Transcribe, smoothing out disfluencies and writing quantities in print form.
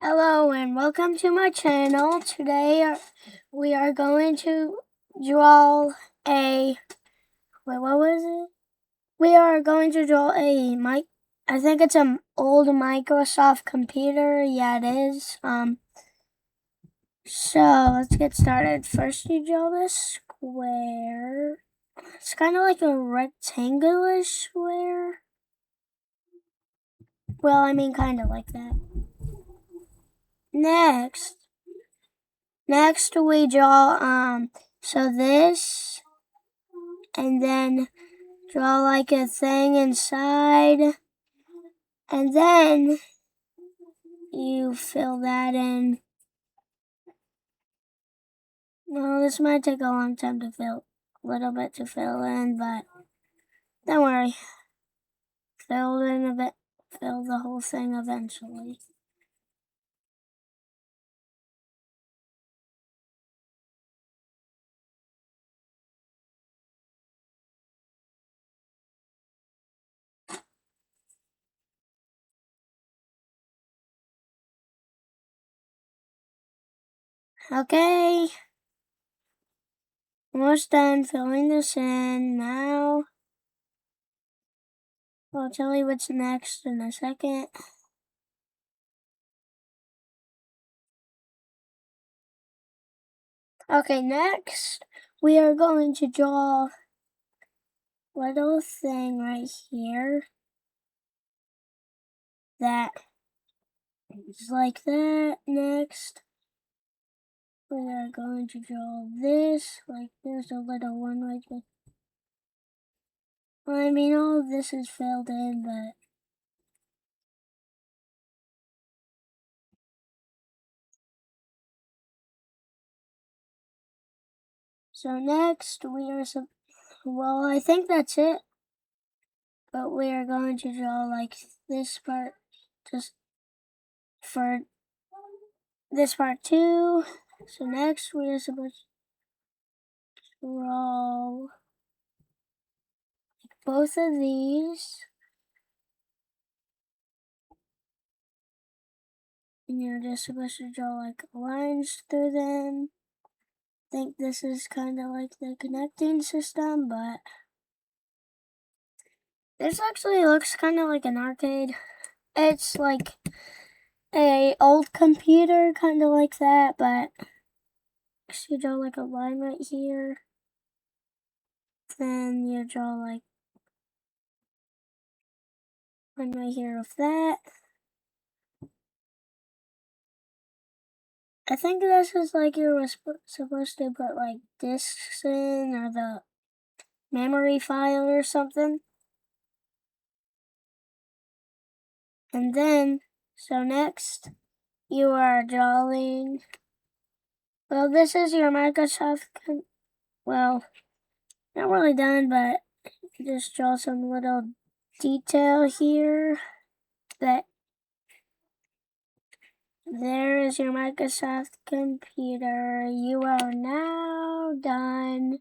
Hello and welcome to my channel. Today we are going to draw a, what was it? We are going to draw I think it's an old Microsoft computer. Yeah, it is. So let's get started. First you draw this square. It's kind of like a rectangular square. Well, I mean kind of like that. Next we draw, so this, and then draw like a thing inside, and then you fill that in. Well, this might take a long time to fill, a little bit to fill in, but don't worry. Fill the whole thing eventually. Okay. Almost done filling this in. Now, I'll tell you what's next in a second. Okay, next we are going to draw a little thing right here that is like that. Next, we are going to draw this, like there's a little one right there. Well, I mean, all of this is filled in, but so next we are well, I think that's it. But we are going to draw like this part just for this part too. So next we are supposed to draw both of these. And you're just supposed to draw like lines through them. I think this is kind of like the connecting system, but this actually looks kind of like an arcade. It's like a old computer, kind of like that, but you draw like a line right here. Then you draw like one right here with that. I think this is like you were supposed to put like discs in or the memory file or something. And then, so next, you are drawing, well, this is your Microsoft, well, not really done, but just draw some little detail here that there is your Microsoft computer. You are now done.